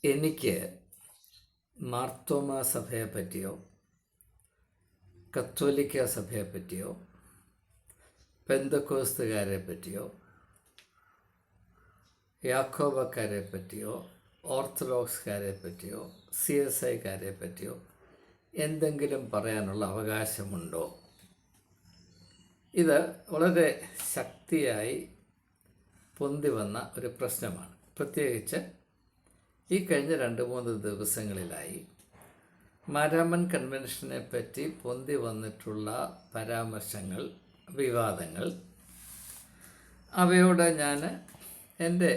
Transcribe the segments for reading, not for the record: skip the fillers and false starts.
എനിക്ക് മാർത്തോമാ സഭയെ പറ്റിയോ കത്തോലിക്ക സഭയെ പറ്റിയോ പെന്തക്കോസ്തുകാരെ പറ്റിയോ യാക്കോബക്കാരെ പറ്റിയോ ഓർത്തഡോക്സുകാരെ പറ്റിയോ CSIക്കാരെ പറ്റിയോ എന്തെങ്കിലും പറയാനുള്ള അവകാശമുണ്ടോ? ഇത് വളരെ ശക്തിയായി പൊന്തി വന്ന ഒരു പ്രശ്നമാണ്. പ്രത്യേകിച്ച് ഈ കഴിഞ്ഞ 2-3 ദിവസങ്ങളിലായി മാരാമൻ കൺവെൻഷനെ പറ്റി പൊന്തി വന്നിട്ടുള്ള പരാമർശങ്ങൾ, വിവാദങ്ങൾ, അവയോട് ഞാൻ എൻ്റെ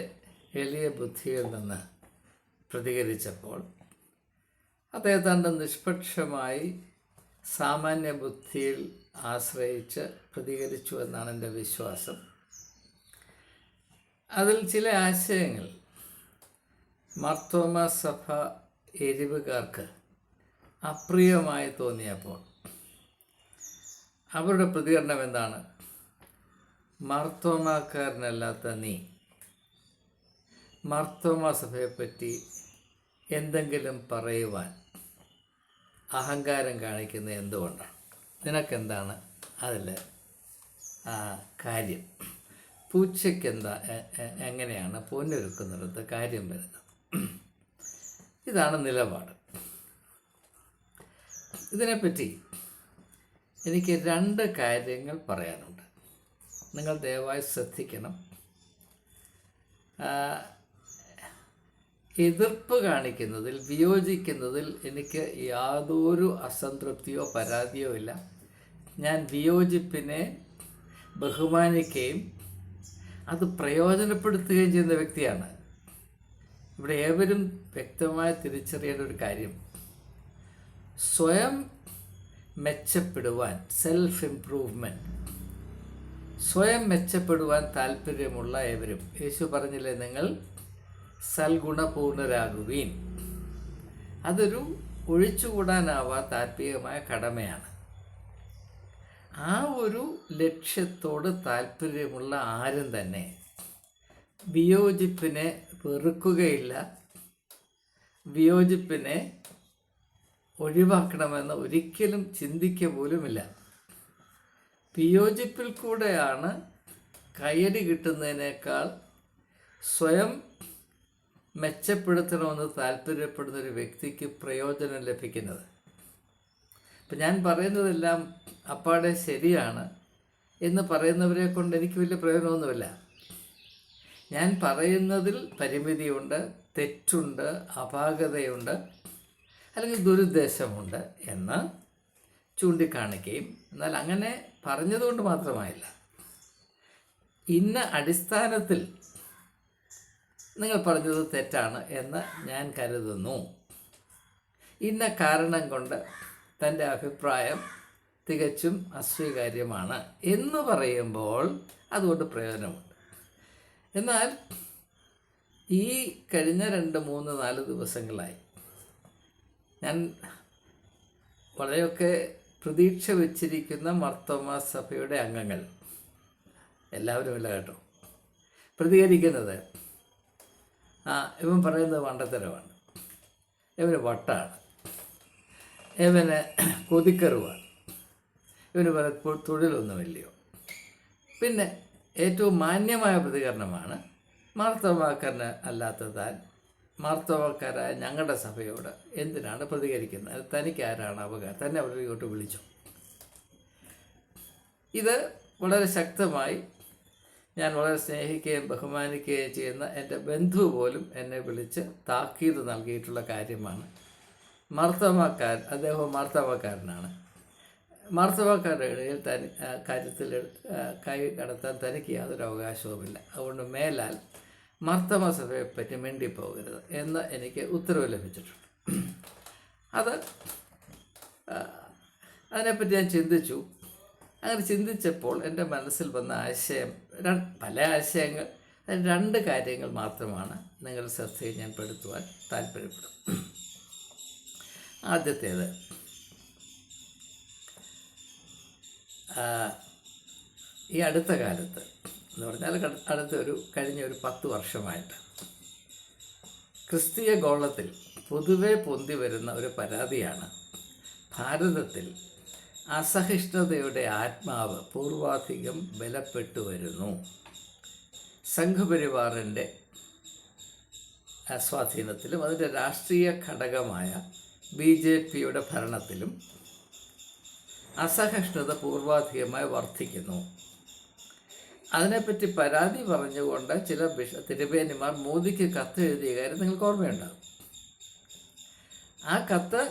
എളിയ ബുദ്ധിയിൽ നിന്ന് പ്രതികരിച്ചപ്പോൾ അത് ഏതാണ്ട് നിഷ്പക്ഷമായി സാമാന്യ ബുദ്ധിയിൽ ആശ്രയിച്ച് പ്രതികരിച്ചു എന്നാണ് എൻ്റെ വിശ്വാസം. അതിൽ ചില ആശയങ്ങൾ മാർത്തോമാ സഭ എരിവുകാർക്ക് അപ്രിയമായി തോന്നിയപ്പോൾ അവരുടെ പ്രതികരണം എന്താണ്? മാർത്തോമാക്കാരനല്ലാത്ത നീ മാർത്തോമാ സഭയെപ്പറ്റി എന്തെങ്കിലും പറയുവാൻ അഹങ്കാരം കാണിക്കുന്നത് എന്തുകൊണ്ടാണ്? നിനക്കെന്താണ് അതിൽ കാര്യം? പൂച്ചയ്ക്കെന്താ എങ്ങനെയാണ് പൊന്നൊരുക്കുന്നിടത്ത് കാര്യം വരുന്നത്? ഇതാണ് നിലപാട്. ഇതിനെപ്പറ്റി എനിക്ക് 2 കാര്യങ്ങൾ പറയാനുണ്ട്. നിങ്ങൾ ദയവായി ശ്രദ്ധിക്കണം. എതിർപ്പ് കാണിക്കുന്നതിൽ, വിയോജിക്കുന്നതിൽ എനിക്ക് യാതൊരു അസംതൃപ്തിയോ പരാതിയോ ഇല്ല. ഞാൻ വിയോജിപ്പിനെ ബഹുമാനിക്കുകയും അത് പ്രയോജനപ്പെടുത്തുകയും ചെയ്യുന്ന വ്യക്തിയാണ്. ഇവിടെ ഏവരും വ്യക്തമായി തിരിച്ചറിയേണ്ട ഒരു കാര്യം, സ്വയം മെച്ചപ്പെടുവാൻ, സെൽഫ് ഇംപ്രൂവ്മെൻറ്റ്, സ്വയം മെച്ചപ്പെടുവാൻ താല്പര്യമുള്ള ഏവരും, യേശു പറഞ്ഞില്ലേ, നിങ്ങൾ സൽഗുണപൂർണരാകുവീൻ. അതൊരു ഒഴിച്ചുകൂടാനാവാത്ത ആത്മീയമായ കടമയാണ്. ആ ഒരു ലക്ഷ്യത്തോട് താല്പര്യമുള്ള ആരും തന്നെ വിയോജിപ്പിനെ വെറുക്കുകയില്ല, വിയോജിപ്പിനെ ഒഴിവാക്കണമെന്ന് ഒരിക്കലും ചിന്തിക്കുക പോലുമില്ല. വിയോജിപ്പിൽ കൂടെയാണ് കയ്യടി കിട്ടുന്നതിനേക്കാൾ സ്വയം മെച്ചപ്പെടുത്തണമെന്ന് താല്പര്യപ്പെടുന്ന ഒരു വ്യക്തിക്ക് പ്രയോജനം ലഭിക്കുന്നത്. ഇപ്പം ഞാൻ പറയുന്നതെല്ലാം അപ്പാടെ ശരിയാണ് എന്ന് പറയുന്നവരെ കൊണ്ട് എനിക്ക് വലിയ പ്രയോജനമൊന്നുമില്ല. ഞാൻ പറയുന്നതിൽ പരിമിതിയുണ്ട്, തെറ്റുണ്ട്, അപാകതയുണ്ട്, അല്ലെങ്കിൽ ദുരുദ്ദേശമുണ്ട് എന്ന് ചൂണ്ടിക്കാണിക്കുകയും, എന്നാൽ അങ്ങനെ പറഞ്ഞതുകൊണ്ട് മാത്രമായില്ല, ഇന്ന അടിസ്ഥാനത്തിൽ നിങ്ങൾ പറഞ്ഞത് തെറ്റാണ് എന്ന് ഞാൻ കരുതുന്നു, ഇന്ന കാരണം കൊണ്ട് തൻ്റെ അഭിപ്രായം തികച്ചും അസ്വീകാര്യമാണ് എന്ന് പറയുമ്പോൾ അതുകൊണ്ട് പ്രയോജനമുണ്ട്. എന്നാൽ ഈ കഴിഞ്ഞ 2-3-4 ദിവസങ്ങളായി ഞാൻ വളരെയൊക്കെ പ്രതീക്ഷ വച്ചിരിക്കുന്ന മാർത്തോമാ സഭയുടെ അംഗങ്ങൾ, എല്ലാവരുമില്ല കേട്ടോ, പ്രതികരിക്കുന്നത് ഇവൻ പറയുന്നത് മണ്ടത്തരമാണ്, ഇവന് വട്ടാണ്, ഇവന് കൊതിക്കറുവാണ്, ഇവന് പലപ്പോൾ തൊഴിലൊന്നുമില്ലയോ. പിന്നെ ഏറ്റവും മാന്യമായ പ്രതികരണമാണ്, മാർത്തോമാക്കാരന് അല്ലാത്തതാൽ മാർത്തോമാക്കാരായ ഞങ്ങളുടെ സഭയോട് എന്തിനാണ് പ്രതികരിക്കുന്നത്? തനിക്ക് ആരാണ് അവകാശം? തന്നെ അവർ ഇങ്ങോട്ട് വിളിച്ചു. ഇത് വളരെ ശക്തമായി ഞാൻ വളരെ സ്നേഹിക്കുകയും ബഹുമാനിക്കുകയും ചെയ്യുന്ന എൻ്റെ ബന്ധു പോലും എന്നെ വിളിച്ച് താക്കീത് നൽകിയിട്ടുള്ള കാര്യമാണ്. മാർത്തോമാക്കാരൻ, അദ്ദേഹം മാർത്തോമാക്കാരനാണ്. മാർത്തോമാക്കാരുടെ ഇടയിൽ കാര്യത്തിൽ കൈ കടത്താൻ തനിക്ക് യാതൊരു അവകാശവുമില്ല. അതുകൊണ്ട് മേലാൽ മാർത്തോമാ സഭയെപ്പറ്റി മിണ്ടിപ്പോകരുത് എന്ന് എനിക്ക് ഉത്തരവ് ലഭിച്ചിട്ടുണ്ട്. അതിനെപ്പറ്റി ഞാൻ ചിന്തിച്ചു. അങ്ങനെ ചിന്തിച്ചപ്പോൾ എൻ്റെ മനസ്സിൽ വന്ന ആശയം, പല ആശയങ്ങൾ, 2 കാര്യങ്ങൾ മാത്രമാണ് നിങ്ങൾ ശ്രദ്ധയിൽ ഞാൻ പെടുത്തുവാൻ താല്പര്യപ്പെടും. ആദ്യത്തേത്, ഈ അടുത്ത കാലത്ത് എന്ന് പറഞ്ഞാൽ കഴിഞ്ഞ ഒരു 10 വർഷമായിട്ട് ക്രിസ്തീയ ഗോളത്തിൽ പൊതുവെ പൊന്തി വരുന്ന ഒരു പരാതിയാണ് ഭാരതത്തിൽ അസഹിഷ്ണുതയുടെ ആത്മാവ് പൂർവാധികം ബലപ്പെട്ടു വരുന്നു. സംഘപരിവാറിൻ്റെ സ്വാധീനത്തിലും അതിൻ്റെ രാഷ്ട്രീയ ഘടകമായ BJPയുടെ ഭരണത്തിലും അസഹിഷ്ണുത പൂർവാധികമായി വർദ്ധിക്കുന്നു. അതിനെപ്പറ്റി പരാതി പറഞ്ഞുകൊണ്ട് ചില തിരുമേനിമാർ മോദിക്ക് കത്ത് എഴുതിയ കാര്യം നിങ്ങൾക്ക് ഓർമ്മയുണ്ടാകും. ആ കത്ത്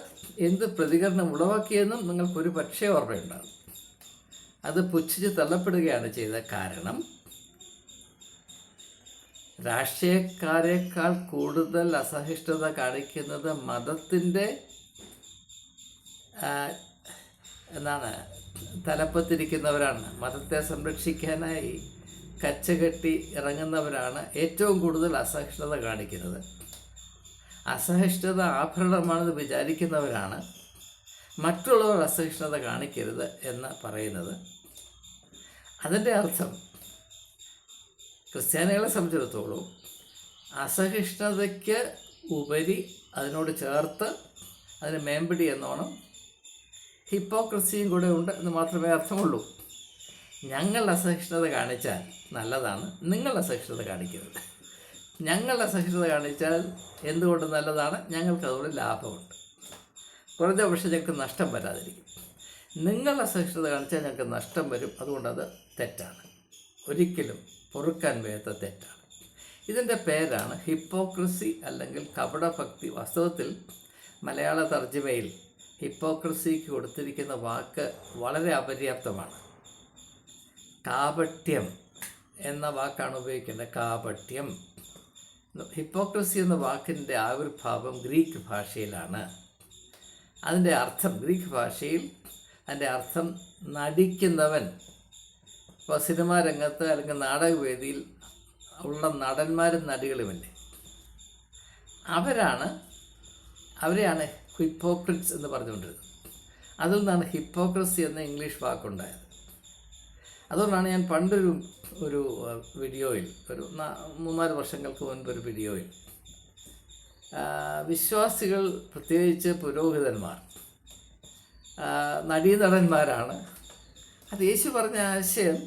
എന്ത് പ്രതികരണം ഉളവാക്കിയെന്നും നിങ്ങൾക്കൊരു പക്ഷേ ഓർമ്മയുണ്ടാകും. അത് പുച്ഛിച്ച് തള്ളപ്പെടുകയാണ് ചെയ്തത്. കാരണം രാഷ്ട്രീയക്കാരേക്കാൾ കൂടുതൽ അസഹിഷ്ണുത കാണിക്കുന്നത് മതത്തിൻ്റെ തലപ്പത്തിരിക്കുന്നവരാണ്. മതത്തെ സംരക്ഷിക്കാനായി കച്ചകെട്ടി ഇറങ്ങുന്നവരാണ് ഏറ്റവും കൂടുതൽ അസഹിഷ്ണുത കാണിക്കുന്നത്. അസഹിഷ്ണുത ആഭരണമാണെന്ന് വിചാരിക്കുന്നവരാണ് മറ്റുള്ളവർ അസഹിഷ്ണുത കാണിക്കരുത് എന്ന് പറയുന്നത്. അതിൻ്റെ അർത്ഥം ക്രിസ്ത്യാനികളെ സംബന്ധിച്ചിടത്തോളം അസഹിഷ്ണുതയ്ക്ക് ഉപരി അതിനോട് ചേർത്ത് അതിന് മേമ്പടി എന്നോണം ഹിപ്പോക്രസിയും കൂടെ ഉണ്ട് എന്ന് മാത്രമേ അർത്ഥമുള്ളൂ. ഞങ്ങൾ അസഹിഷ്ണുത കാണിച്ചാൽ നല്ലതാണ്, നിങ്ങൾ അസഹിഷ്ണുത കാണിക്കരുത്. ഞങ്ങൾ അസഹിഷ്ണുത കാണിച്ചാൽ എന്തുകൊണ്ട് നല്ലതാണ്, ഞങ്ങൾക്ക് അതുകൊണ്ട് ലാഭമുണ്ട്. കുറഞ്ഞ പക്ഷേ ഞങ്ങൾക്ക് നഷ്ടം വരാതിരിക്കും. നിങ്ങൾ അസഹിഷ്ണുത കാണിച്ചാൽ ഞങ്ങൾക്ക് നഷ്ടം വരും, അതുകൊണ്ടത് തെറ്റാണ്, ഒരിക്കലും പൊറുക്കാൻ വയ്യാത്ത തെറ്റാണ്. ഇതിൻ്റെ പേരാണ് ഹിപ്പോക്രസി അല്ലെങ്കിൽ കപടഭക്തി. വാസ്തവത്തിൽ മലയാള തർജ്ജിമയിൽ ഹിപ്പോക്രസിക്ക് കൊടുത്തിരിക്കുന്ന വാക്ക് വളരെ അപര്യാപ്തമാണ്. കാപട്യം എന്ന വാക്കാണ് ഉപയോഗിക്കേണ്ടത്. കാപട്യം. ഹിപ്പോക്രസി എന്ന വാക്കിൻ്റെ ആവിർഭാവം ഗ്രീക്ക് ഭാഷയിലാണ്. അതിൻ്റെ അർത്ഥം ഗ്രീക്ക് ഭാഷയിൽ അതിൻ്റെ അർത്ഥം നടിക്കുന്നവൻ. ഇപ്പോൾ സിനിമാ രംഗത്ത് അല്ലെങ്കിൽ നാടകവേദിയിൽ ഉള്ള നടന്മാരും നടികളുമില്ലേ, അവരെയാണ് ഹിപ്പോക്രിറ്റ്സ് എന്ന് പറഞ്ഞുകൊണ്ടിരുന്നത്. അതിൽ നിന്നാണ് ഹിപ്പോക്രസി എന്ന ഇംഗ്ലീഷ് വാക്കുണ്ടായത്. അതുകൊണ്ടാണ് ഞാൻ പണ്ടൊരു വീഡിയോയിൽ, ഒരു 3-4 വർഷങ്ങൾക്ക് മുൻപ് ഒരു വീഡിയോയിൽ, വിശ്വാസികൾ പ്രത്യേകിച്ച് പുരോഹിതന്മാർ നടീനടന്മാരാണ്. അത് യേശു പറഞ്ഞ ആശയം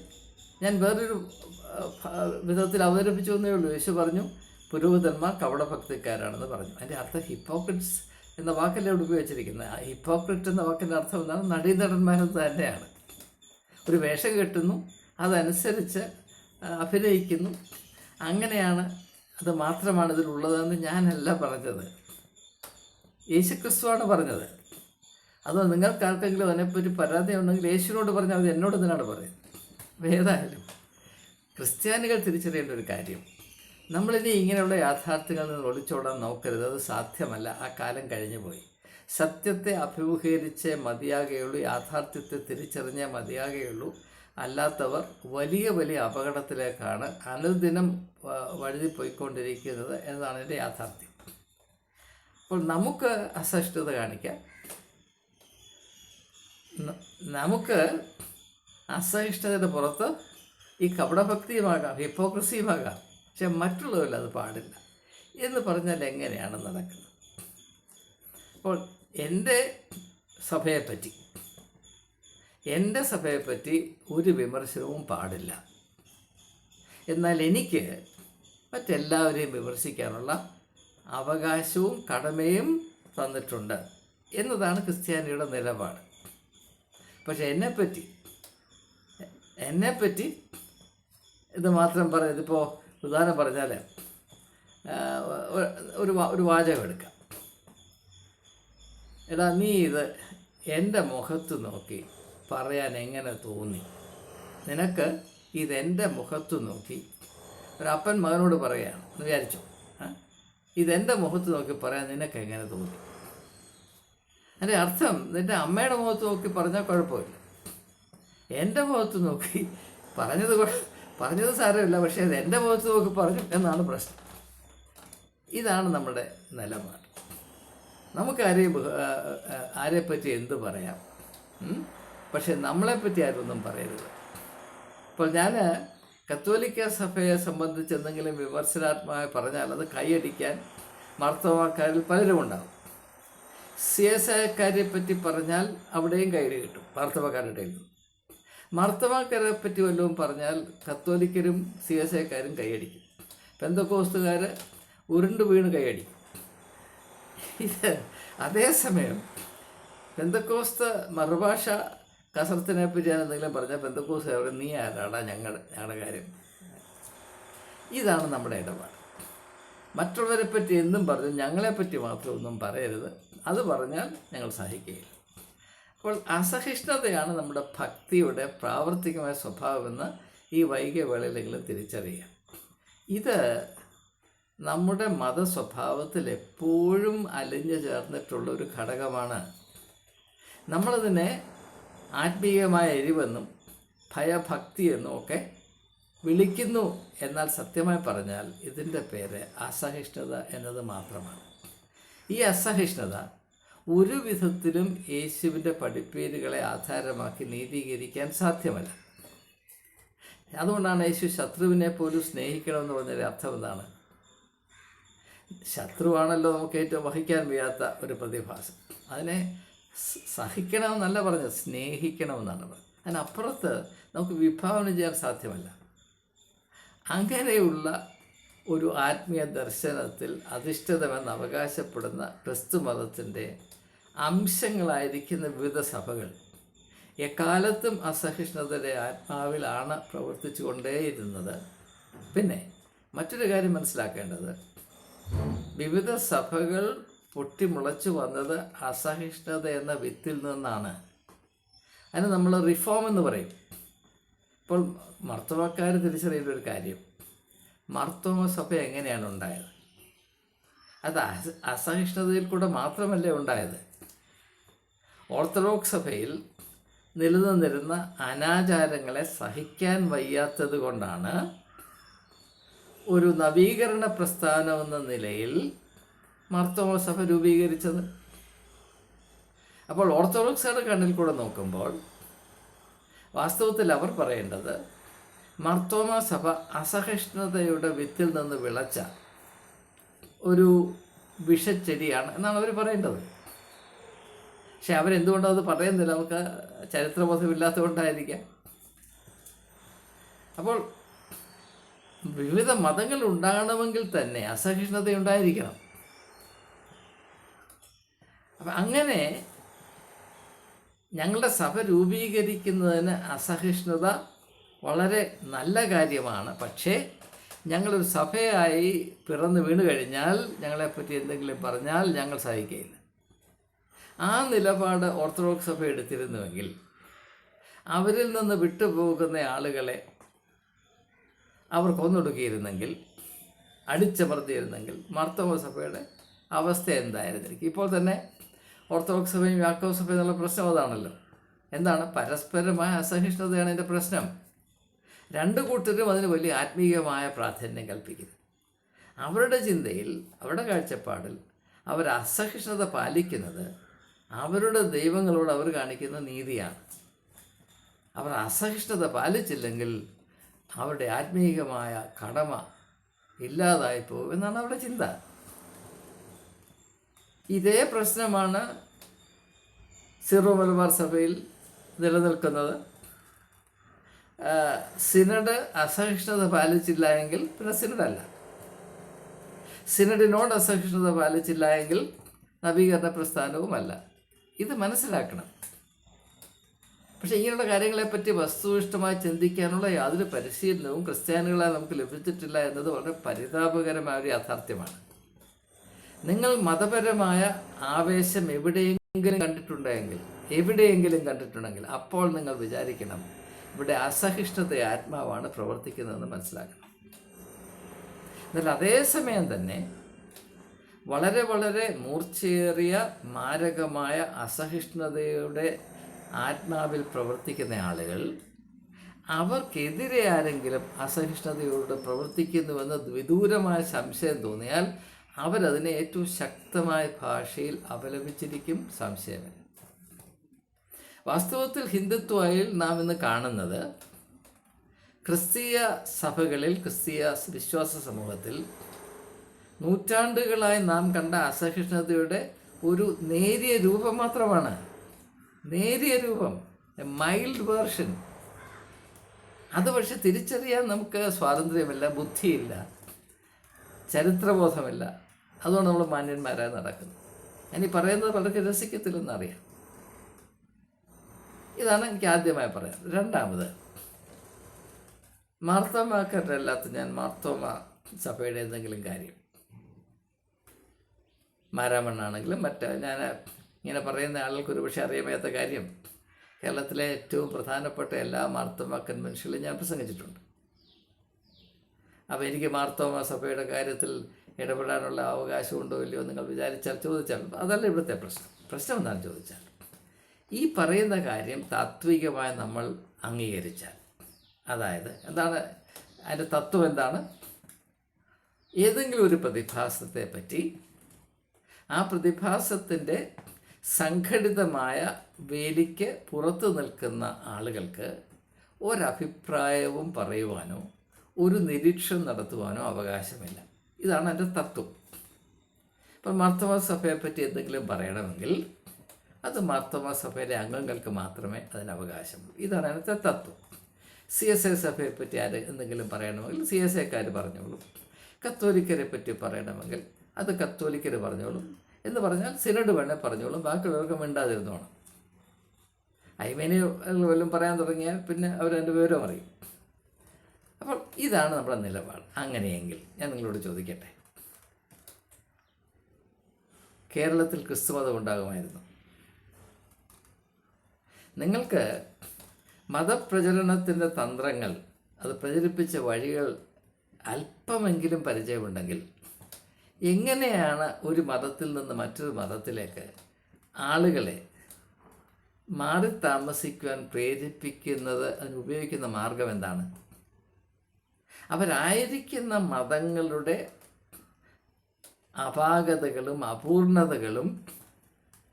ഞാൻ വേറൊരു വിധത്തിൽ അവതരിപ്പിച്ചു എന്നേ ഉള്ളൂ. യേശു പറഞ്ഞു പുരോഹിതന്മാർ കപടഭക്തിക്കാരാണെന്ന് പറഞ്ഞു. അതിൻ്റെ അർത്ഥം ഹിപ്പോക്രിറ്റ്സ് എന്ന വാക്കല്ലേ അവിടെ ഉപയോഗിച്ചിരിക്കുന്നത്. ഹിപ്പോക്രിറ്റ് എന്ന വാക്കിൻ്റെ അർത്ഥം എന്താണ്? നടീനടന്മാരെന്ന് തന്നെയാണ്. ഒരു വേഷം കെട്ടുന്നു, അതനുസരിച്ച് അഭിനയിക്കുന്നു, അങ്ങനെയാണ്. അത് മാത്രമാണ് ഇതിലുള്ളതെന്ന് ഞാനല്ല പറഞ്ഞത്, യേശുക്രിസ്തുവാണ് പറഞ്ഞത്. അതോ നിങ്ങൾക്കാർക്കെങ്കിലും അതിനെപ്പറ്റി പരാതി ഉണ്ടെങ്കിൽ യേശുവിനോട് പറഞ്ഞാൽ അത് എന്നോട് എന്തിനാണ് പറയുന്നത്? ഏതായാലും ക്രിസ്ത്യാനികൾ തിരിച്ചറിയേണ്ട ഒരു കാര്യം, നമ്മളിനി ഇങ്ങനെയുള്ള യാഥാർത്ഥ്യങ്ങളിൽ നിന്ന് ഒളിച്ചോടാൻ നോക്കരുത്. അത് സാധ്യമല്ല. ആ കാലം കഴിഞ്ഞു പോയി. സത്യത്തെ അഭിമുഖീകരിച്ചേ മതിയാകുകയുള്ളൂ, യാഥാർത്ഥ്യത്തെ തിരിച്ചറിഞ്ഞേ മതിയാകുകയുള്ളൂ. അല്ലാത്തവർ വലിയ വലിയ അപകടത്തിലേക്കാണ് അനുദിനം വഴുതി പോയിക്കൊണ്ടിരിക്കുന്നത് എന്നതാണ് എൻ്റെ യാഥാർത്ഥ്യം. അപ്പോൾ നമുക്ക് അസഹിഷ്ണുത കാണിക്കാം, നമുക്ക് അസഹിഷ്ണുതയുടെ പുറത്ത് ഈ കപടഭക്തിയുമാകാം, ഹിപ്പോക്രസിയുമാകാം. പക്ഷെ മറ്റുള്ളവരിൽ അത് പാടില്ല എന്ന് പറഞ്ഞാൽ എങ്ങനെയാണ് നടക്കുന്നത്? അപ്പോൾ എൻ്റെ സഭയെപ്പറ്റി ഒരു വിമർശനവും പാടില്ല. എന്നാൽ എനിക്ക് മറ്റെല്ലാവരെയും വിമർശിക്കാനുള്ള അവകാശവും കടമയും തന്നിട്ടുണ്ട് എന്നതാണ് ക്രിസ്ത്യാനിയുടെ നിലപാട്. പക്ഷെ എന്നെപ്പറ്റി ഇത് മാത്രം പറയാം. ഇതിപ്പോൾ ഉദാഹരണം പറഞ്ഞാൽ ഒരു വാചകം എടുക്കാം. എടാ, നീ ഇത് എൻ്റെ മുഖത്ത് നോക്കി പറയാൻ എങ്ങനെ തോന്നി? നിനക്ക് ഇതെൻ്റെ മുഖത്ത് നോക്കി ഒരപ്പൻ മകനോട് പറയുകയാണ് എന്ന് വിചാരിച്ചു. ഇതെൻ്റെ മുഖത്ത് നോക്കി പറയാൻ നിനക്ക് എങ്ങനെ തോന്നി? അതിൻ്റെ അർത്ഥം നിൻ്റെ അമ്മയുടെ മുഖത്ത് നോക്കി പറഞ്ഞാൽ കുഴപ്പമില്ല, എൻ്റെ മുഖത്ത് നോക്കി പറഞ്ഞത് സാരമില്ല, പക്ഷേ അത് എൻ്റെ മുഖത്ത് നോക്കി പറഞ്ഞു എന്നാണ് പ്രശ്നം. ഇതാണ് നമ്മുടെ നിലപാട്. നമുക്ക് ആരെപ്പറ്റി എന്ത് പറയാം, പക്ഷെ നമ്മളെപ്പറ്റി ആരൊന്നും പറയരുത്. ഇപ്പോൾ ഞാൻ കത്തോലിക്ക സഭയെ സംബന്ധിച്ച് എന്തെങ്കിലും വിമർശനാത്മകമായി പറഞ്ഞാൽ അത് കൈയടിക്കാൻ മാർത്തോമാക്കാരിൽ പലരും ഉണ്ടാകും. CSIക്കാരെ പറ്റി പറഞ്ഞാൽ അവിടെയും കൈയ്യടി കിട്ടും മാർത്തോമാക്കാരുടെ ഇടയിൽ നിന്ന്. മാർത്തോമാക്കാരെ പറ്റി വല്ലതും പറഞ്ഞാൽ കത്തോലിക്കരും CSIക്കാരും കൈയടിക്കും. പെന്തക്കോസ്തുകാർ ഉരുണ്ട് വീണ് കൈയടിക്കും. ഇത് അതേസമയം പെന്തക്കോസ്ത് മറുഭാഷ കസർത്തിനെ പറ്റി ഞാൻ എന്തെങ്കിലും പറഞ്ഞാൽ പെന്തക്കോസ്ത് അവർ നീ ആരാടാ ഞങ്ങളുടെ കാര്യം. ഇതാണ് നമ്മുടെ ഇടപാട്. മറ്റുള്ളവരെ പറ്റി എന്തും പറഞ്ഞു ഞങ്ങളെപ്പറ്റി മാത്രം ഒന്നും പറയരുത്, അത് പറഞ്ഞാൽ ഞങ്ങൾ സഹിക്കുകയില്ല. അപ്പോൾ അസഹിഷ്ണുതയാണ് നമ്മുടെ ഭക്തിയുടെ പ്രാവർത്തികമായ സ്വഭാവമെന്ന് ഈ വൈകിയ വേളയിലെങ്കിലും തിരിച്ചറിയുക. ഇത് നമ്മുടെ മതസ്വഭാവത്തിൽ എപ്പോഴും അലിഞ്ഞു ചേർന്നിട്ടുള്ള ഒരു ഘടകമാണ്. നമ്മളതിനെ ആത്മീയമായ എരിവെന്നും ഭയഭക്തി എന്നും ഒക്കെ വിളിക്കുന്നു. എന്നാൽ സത്യമായി പറഞ്ഞാൽ ഇതിൻ്റെ പേര് അസഹിഷ്ണുത എന്നത് മാത്രമാണ്. ഈ അസഹിഷ്ണുത ഒരു വിധത്തിലും യേശുവിൻ്റെ പഠിപ്പേരുകളെ ആധാരമാക്കി നീതീകരിക്കാൻ സാധ്യമല്ല. അതുകൊണ്ടാണ് യേശു ശത്രുവിനെ പോലും സ്നേഹിക്കണമെന്ന് പറഞ്ഞൊരു അർത്ഥം എന്താണ്? ശത്രുവാണല്ലോ നമുക്ക് ഏറ്റവും വഹിക്കാൻ വയ്യാത്ത ഒരു പ്രതിഭാസം. അതിനെ സഹിക്കണമെന്നല്ല പറഞ്ഞത്, സ്നേഹിക്കണമെന്നാണ് പറഞ്ഞത്. അതിനപ്പുറത്ത് നമുക്ക് വിഭാവന ചെയ്യാൻ സാധ്യമല്ല. അങ്ങനെയുള്ള ഒരു ആത്മീയ ദർശനത്തിൽ അധിഷ്ഠിതമെന്ന് അവകാശപ്പെടുന്ന ക്രിസ്തു മതത്തിൻ്റെ അംശങ്ങളായിരിക്കുന്ന വിവിധ സഭകൾ എക്കാലത്തും അസഹിഷ്ണുതയുടെ ആത്മാവിലാണ് പ്രവർത്തിച്ചു കൊണ്ടേയിരുന്നത്. പിന്നെ മറ്റൊരു കാര്യം മനസ്സിലാക്കേണ്ടത്, വിവിധ സഭകൾ പൊട്ടിമുളച്ചു വന്നത് അസഹിഷ്ണുത എന്ന വിത്തിൽ നിന്നാണ്. അതിന് നമ്മൾ റിഫോം എന്ന് പറയും. ഇപ്പോൾ മാർത്തോമാക്കാർ തിരിച്ചറിയേണ്ട ഒരു കാര്യം, മാർത്തോമ സഭ എങ്ങനെയാണ് ഉണ്ടായത്? അത് അസഹിഷ്ണുതയിൽ കൂടെ മാത്രമല്ലേ ഉണ്ടായത്. ഓർത്തഡോക്സ് സഭയിൽ നിലനിന്നിരുന്ന അനാചാരങ്ങളെ സഹിക്കാൻ വയ്യാത്തത് കൊണ്ടാണ് ഒരു നവീകരണ പ്രസ്ഥാനം എന്ന നിലയിൽ മാർത്തോമ സഭ രൂപീകരിച്ചത്. അപ്പോൾ ഓർത്തഡോക്സുകളുടെ കണ്ണിൽ കൂടെ നോക്കുമ്പോൾ വാസ്തവത്തിൽ അവർ പറയേണ്ടത് മാർത്തോമ സഭ അസഹിഷ്ണുതയുടെ വിത്തിൽ നിന്ന് വിളച്ച ഒരു വിഷച്ചെടിയാണ് എന്നാണ് അവർ പറയേണ്ടത്. പക്ഷെ അവരെന്തുകൊണ്ടോ അത് പറയുന്നില്ല, അവർക്ക് ചരിത്രബോധമില്ലാത്തതുകൊണ്ടായിരിക്കാം. അപ്പോൾ വിവിധ മതങ്ങൾ ഉണ്ടാകണമെങ്കിൽ തന്നെ അസഹിഷ്ണുത ഉണ്ടായിരിക്കണം. അപ്പം അങ്ങനെ ഞങ്ങളുടെ സഭ രൂപീകരിക്കുന്നതിന് അസഹിഷ്ണുത വളരെ നല്ല കാര്യമാണ്. പക്ഷേ ഞങ്ങളൊരു സഭയായി പിറന്നു വീണ് കഴിഞ്ഞാൽ ഞങ്ങളെപ്പറ്റി എന്തെങ്കിലും പറഞ്ഞാൽ ഞങ്ങൾ സഹിക്കുകയില്ല. ആ നിലപാട് ഓർത്തഡോക്സ് സഭ എടുത്തിരുന്നുവെങ്കിൽ, അവരിൽ നിന്ന് വിട്ടുപോകുന്ന ആളുകളെ അവർ കൊന്നൊടുക്കിയിരുന്നെങ്കിൽ, അടിച്ചമർത്തിയിരുന്നെങ്കിൽ മാർത്തോമ സഭയുടെ അവസ്ഥ എന്തായിരുന്നിരിക്കും? ഇപ്പോൾ തന്നെ ഓർത്തഡോക്സ് സഭയും യാക്കോബ് സഭയും എന്നുള്ള പ്രശ്നം അതാണല്ലോ. എന്താണ്? പരസ്പരമായ അസഹിഷ്ണുതയാണ് എൻ്റെ പ്രശ്നം. രണ്ട് കൂട്ടരും അതിന് വലിയ ആത്മീയമായ പ്രാധാന്യം കൽപ്പിക്കുന്നു. അവരുടെ ചിന്തയിൽ, അവരുടെ കാഴ്ചപ്പാടിൽ അവർ അസഹിഷ്ണുത പാലിക്കുന്നത് അവരുടെ ദൈവങ്ങളോട് അവർ കാണിക്കുന്ന നീതിയാണ്. അവർ അസഹിഷ്ണുത പാലിച്ചില്ലെങ്കിൽ അവരുടെ ആത്മീയമായ കടമ ഇല്ലാതായി പോകും എന്നാണ് അവരുടെ ചിന്ത. ഇതേ പ്രശ്നമാണ് സിറോ മലബാർ സഭയിൽ നിലനിൽക്കുന്നത്. സിനഡ് അസഹിഷ്ണുത പാലിച്ചില്ല എങ്കിൽ പിന്നെ സിനഡല്ല. സിനഡിനോട് അസഹിഷ്ണുത പാലിച്ചില്ല എങ്കിൽ നവീകരണ പ്രസ്ഥാനവുമല്ല. ഇത് മനസ്സിലാക്കണം. പക്ഷേ ഇങ്ങനെയുള്ള കാര്യങ്ങളെപ്പറ്റി വസ്തുനിഷ്ഠമായി ചിന്തിക്കാനുള്ള യാതൊരു പരിശീലനവും ക്രിസ്ത്യാനികളെ നമുക്ക് ലഭിച്ചിട്ടില്ല എന്നത് വളരെ പരിതാപകരമായ ഒരു യാഥാർത്ഥ്യമാണ്. നിങ്ങൾ മതപരമായ ആവേശം എവിടെയെങ്കിലും കണ്ടിട്ടുണ്ടെങ്കിൽ അപ്പോൾ നിങ്ങൾ വിചാരിക്കണം, ഇവിടെ അസഹിഷ്ണുത ആത്മാവാണ് പ്രവർത്തിക്കുന്നതെന്ന് മനസ്സിലാക്കണം. എന്നാൽ അതേസമയം തന്നെ വളരെ വളരെ മൂർച്ചയേറിയ മാരകമായ അസഹിഷ്ണുതയുടെ ആത്മാവിൽ പ്രവർത്തിക്കുന്ന ആളുകൾ അവർക്കെതിരെ ആരെങ്കിലും അസഹിഷ്ണുതയോട് പ്രവർത്തിക്കുന്നുവെന്ന് വിദൂരമായ സംശയം തോന്നിയാൽ അവരതിനെ ഏറ്റവും ശക്തമായ ഭാഷയിൽ അപലപിച്ചിരിക്കും, സംശയമില്ല. വാസ്തവത്തിൽ ഹിന്ദുത്വയിൽ നാം ഇന്ന് കാണുന്നത് ക്രിസ്തീയ സഭകളിൽ, ക്രിസ്തീയ വിശ്വാസ സമൂഹത്തിൽ നൂറ്റാണ്ടുകളായി നാം കണ്ട അസഹിഷ്ണുതയുടെ ഒരു നേരിയ രൂപം മാത്രമാണ്. നേരിയ രൂപം, എ മൈൽഡ് വേർഷൻ. അത് പക്ഷെ തിരിച്ചറിയാൻ നമുക്ക് സ്വാതന്ത്ര്യമില്ല, ബുദ്ധിയില്ല, ചരിത്രബോധമില്ല. അതുകൊണ്ട് നമ്മൾ മാന്യന്മാരായി നടക്കുന്നു. ഇനി പറയുന്നത് പലർക്ക് രസിക്കത്തില്ലെന്നറിയാം. ഇതാണ് എനിക്ക് ആദ്യമായി പറയാം. രണ്ടാമത്, മാർത്തോമാക്കാരുടെ എല്ലാത്തും ഞാൻ മാർത്തോമ സഭയുടെ എന്തെങ്കിലും കാര്യം, മാരാമണ്ണാണെങ്കിലും ഞാൻ ഇങ്ങനെ പറയുന്ന ആളുകൾക്ക് ഒരുപക്ഷെ അറിയാത്ത കാര്യം, കേരളത്തിലെ ഏറ്റവും പ്രധാനപ്പെട്ട എല്ലാ മാർത്തോമ കൺവെൻഷനിലും ഞാൻ പ്രസംഗിച്ചിട്ടുണ്ട്. അപ്പോൾ എനിക്ക് മാർത്തോമ സഭയുടെ കാര്യത്തിൽ ഇടപെടാനുള്ള അവകാശമുണ്ടോ ഇല്ലയോ നിങ്ങൾ ചോദിച്ചാൽ അതല്ല ഇവിടുത്തെ പ്രശ്നം എന്താണെന്ന് ചോദിച്ചാൽ, ഈ പറയുന്ന കാര്യം താത്വികമായി നമ്മൾ അംഗീകരിച്ചാൽ, അതായത് എന്താണ് അതിൻ്റെ തത്വം എന്താണ്, ഏതെങ്കിലും ഒരു പ്രതിഭാസത്തെ പറ്റി ആ പ്രതിഭാസത്തിൻ്റെ സംഘടിതമായ വേലിക്ക് പുറത്തു നിൽക്കുന്ന ആളുകൾക്ക് ഒരഭിപ്രായവും പറയുവാനോ ഒരു നിരീക്ഷണം നടത്തുവാനോ അവകാശമില്ല. ഇതാണ് എൻ്റെ തത്വം. ഇപ്പം മാർത്തോമാ സഭയെപ്പറ്റി എന്തെങ്കിലും പറയണമെങ്കിൽ അത് മാർത്തോമാ സഭയിലെ അംഗങ്ങൾക്ക് മാത്രമേ അതിന് അവകാശമുള്ളൂ. ഇതാണ് അതിനകത്തെ തത്വം. CSI സഭയെപ്പറ്റി എന്തെങ്കിലും പറയണമെങ്കിൽ CSIക്കാർ പറഞ്ഞോളൂ. കത്തോലിക്കരെ പറ്റി പറയണമെങ്കിൽ അത് കത്തോലിക്കർ പറഞ്ഞോളും. എന്ന് പറഞ്ഞാൽ സിനഡ് വേണേൽ പറഞ്ഞോളും, ബാക്കിയുള്ളവർക്ക് മിണ്ടാതിരുന്നോണം. അയ്മേനി വല്ലതും പറയാൻ തുടങ്ങിയാൽ പിന്നെ അവരെൻ്റെ വിവരം അറിയും. അപ്പോൾ ഇതാണ് നമ്മുടെ നിലപാട്. അങ്ങനെയെങ്കിൽ ഞാൻ നിങ്ങളോട് ചോദിക്കട്ടെ, കേരളത്തിൽ ക്രിസ്തുമതം ഉണ്ടാകുമായിരുന്നു? നിങ്ങൾക്ക് മതപ്രചരണത്തിൻ്റെ തന്ത്രങ്ങൾ, അത് പ്രചരിപ്പിച്ച വഴികൾ അല്പമെങ്കിലും പരിചയമുണ്ടെങ്കിൽ എങ്ങനെയാണ് ഒരു മതത്തിൽ നിന്ന് മറ്റൊരു മതത്തിലേക്ക് ആളുകളെ മാറി താമസിക്കുവാൻ പ്രേരിപ്പിക്കുന്നത്? അതിനുപയോഗിക്കുന്ന മാർഗം എന്താണ്? അവരായിരിക്കുന്ന മതങ്ങളുടെ അപാകതകളും അപൂർണതകളും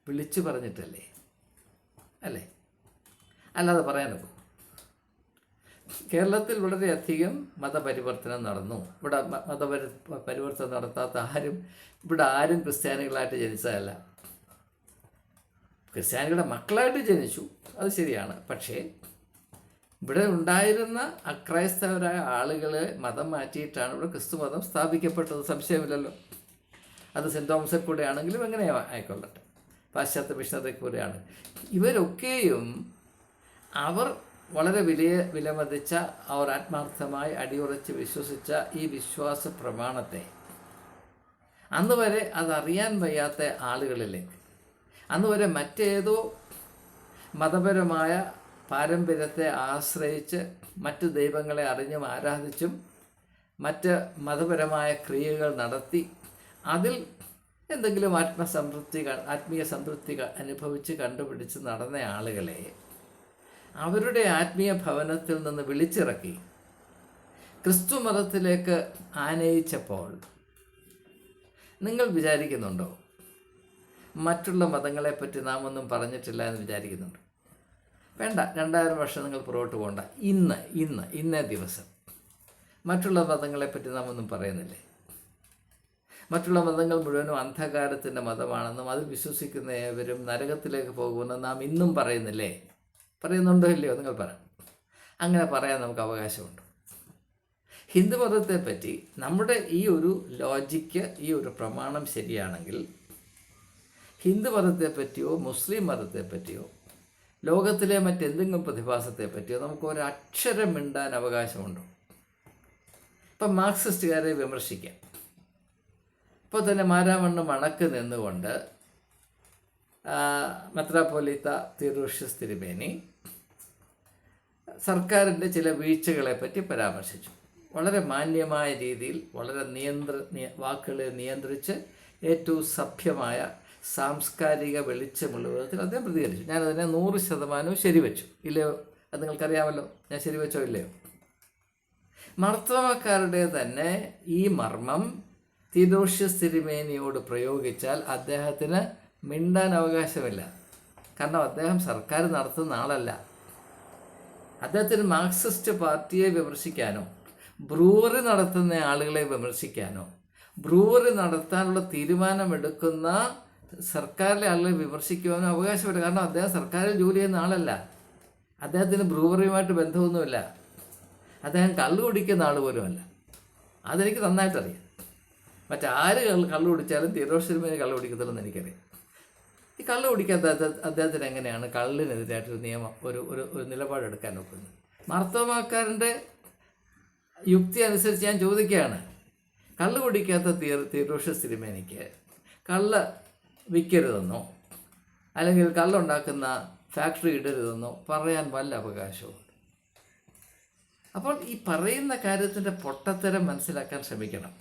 വിളിച്ചു പറഞ്ഞിട്ടല്ലേ? അല്ലേ? അല്ലാതെ പറയാനൊക്കും. കേരളത്തിൽ വളരെയധികം മതപരിവർത്തനം നടന്നു. ഇവിടെ മതപരിവർത്തനം നടത്താത്ത ആരും ക്രിസ്ത്യാനികളായിട്ട് ജനിച്ചതല്ല. ക്രിസ്ത്യാനികളുടെ മക്കളായിട്ട് ജനിച്ചു, അത് ശരിയാണ്. പക്ഷേ ഇവിടെ ഉണ്ടായിരുന്ന അക്രൈസ്തവരായ ആളുകളെ മതം മാറ്റിയിട്ടാണ് ഇവിടെ ക്രിസ്തു മതം സ്ഥാപിക്കപ്പെട്ടത്. സംശയമില്ലല്ലോ. അത് സെൻറ്റ് തോമസിൽ കൂടെ ആണെങ്കിലും എങ്ങനെ ആയിക്കൊള്ളട്ടെ, പാശ്ചാത്യ മിഷണറി കൂടെയാണ്. ഇവരൊക്കെയും അവർ വളരെ വിലമതിച്ച, അവർ ആത്മാർത്ഥമായി അടിയുറച്ച് വിശ്വസിച്ച ഈ വിശ്വാസ പ്രമാണത്തെ അന്ന് വരെ അതറിയാൻ വയ്യാത്ത ആളുകളിലേക്ക്, അന്ന് വരെ മറ്റേതോ മതപരമായ പാരമ്പര്യത്തെ ആശ്രയിച്ച് മറ്റ് ദൈവങ്ങളെ അറിഞ്ഞും ആരാധിച്ചും മറ്റ് മതപരമായ ക്രിയകൾ നടത്തി അതിൽ എന്തെങ്കിലും ആത്മീയ സംതൃപ്തി അനുഭവിച്ച് കണ്ടുപിടിച്ച് നടന്ന ആളുകളെ അവരുടെ ആത്മീയ ഭവനത്തിൽ നിന്ന് വിളിച്ചിറക്കി ക്രിസ്തു മതത്തിലേക്ക് ആനയിച്ചപ്പോൾ നിങ്ങൾ വിചാരിക്കുന്നുണ്ടോ മറ്റുള്ള മതങ്ങളെപ്പറ്റി നാം ഒന്നും പറഞ്ഞിട്ടില്ല എന്ന് വിചാരിക്കുന്നുണ്ടോ? വേണ്ട, 2000 വർഷം നിങ്ങൾ പുറകോട്ട് പോകണ്ട. ഇന്നേ ദിവസം മറ്റുള്ള മതങ്ങളെപ്പറ്റി നാം ഒന്നും പറയുന്നില്ലേ? മറ്റുള്ള മതങ്ങൾ മുഴുവനും അന്ധകാരത്തിൻ്റെ മതമാണെന്നും അതിൽ വിശ്വസിക്കുന്ന ഏവരും നരകത്തിലേക്ക് പോകുമെന്ന് നാം ഇന്നും പറയുന്നില്ലേ? പറയുന്നുണ്ടോ ഇല്ലയോ? നിങ്ങൾ പറയാം. അങ്ങനെ പറയാൻ നമുക്ക് അവകാശമുണ്ട്. ഹിന്ദുമതത്തെപ്പറ്റി നമ്മുടെ ഈ ഒരു ലോജിക്ക്, ഈ ഒരു പ്രമാണം ശരിയാണെങ്കിൽ ഹിന്ദുമതത്തെപ്പറ്റിയോ മുസ്ലിം മതത്തെപ്പറ്റിയോ ലോകത്തിലെ മറ്റെന്തെങ്കിലും പ്രതിഭാസത്തെപ്പറ്റിയോ നമുക്ക് ഒരക്ഷരം മിണ്ടാൻ അവകാശമുണ്ടോ? ഇപ്പം മാർക്സിസ്റ്റുകാരെ വിമർശിക്കാം. ഇപ്പോൾ തന്നെ മാരാമണ്ണ് മണക്ക് നിന്നുകൊണ്ട് മെത്രാപ്പോലീത്ത തിരുഷ്യസ് തിരുമേനി സർക്കാരിൻ്റെ ചില വീഴ്ചകളെപ്പറ്റി പരാമർശിച്ചു. വളരെ മാന്യമായ രീതിയിൽ, വളരെ വാക്കുകളെ നിയന്ത്രിച്ച് ഏറ്റവും സഭ്യമായ സാംസ്കാരിക വെളിച്ചമുള്ള വിധത്തിൽ അദ്ദേഹം പ്രതികരിച്ചു. ഞാനതിനെ 100% ശരിവെച്ചു. ഇല്ലയോ? അത് നിങ്ങൾക്കറിയാമല്ലോ, ഞാൻ ശരിവെച്ചോ ഇല്ലയോ? മാർത്തോമാക്കാരുടെ തന്നെ ഈ മർമ്മം തിരുഷ്യസ് തിരുമേനിയോട് പ്രയോഗിച്ചാൽ അദ്ദേഹത്തിന് മിണ്ടാൻ അവകാശമില്ല. കാരണം അദ്ദേഹം സർക്കാർ നടത്തുന്ന ആളല്ല. അദ്ദേഹത്തിന് മാർക്സിസ്റ്റ് പാർട്ടിയെ വിമർശിക്കാനോ ബ്രൂവറി നടത്തുന്ന ആളുകളെ വിമർശിക്കാനോ ബ്രൂവറി നടത്താനുള്ള തീരുമാനമെടുക്കുന്ന സർക്കാരിലെ ആളുകളെ വിമർശിക്കുവാനും അവകാശമില്ല. കാരണം അദ്ദേഹം സർക്കാരിൽ ജോലി ചെയ്യുന്ന ആളല്ല, അദ്ദേഹത്തിന് ബ്രൂവറിയുമായിട്ട് ബന്ധമൊന്നുമില്ല, അദ്ദേഹം കള്ളു കുടിക്കുന്ന ആൾ പോലുമല്ല. അതെനിക്ക് നന്നായിട്ടറിയാം. മറ്റാര് കള്ളു കുടിച്ചാലും തിരുവോഷ തിരുമേനി കള്ളു കുടിക്കത്തില്ലെന്ന് എനിക്കറിയാം. ഈ കള്ളു കുടിക്കാത്ത അദ്ദേഹത്തിന് എങ്ങനെയാണ് കള്ളിനെതിരായിട്ടൊരു നിയമം ഒരു നിലപാടെടുക്കാൻ നോക്കുന്നത്? മാർത്തോമാക്കാരൻ്റെ യുക്തി അനുസരിച്ച് ഞാൻ ചോദിക്കുകയാണ്, കള്ളു കുടിക്കാത്ത തിരുവോഷ തിരുമേനിക്ക് കള്ള് വിൽക്കരുതെന്നോ അല്ലെങ്കിൽ കള്ളുണ്ടാക്കുന്ന ഫാക്ടറി ഇടരുതെന്നോ പറയാൻ വല്ല അവകാശവും? അപ്പോൾ ഈ പറയുന്ന കാര്യത്തിൻ്റെ പൊട്ടത്തരം മനസ്സിലാക്കാൻ ശ്രമിക്കണം.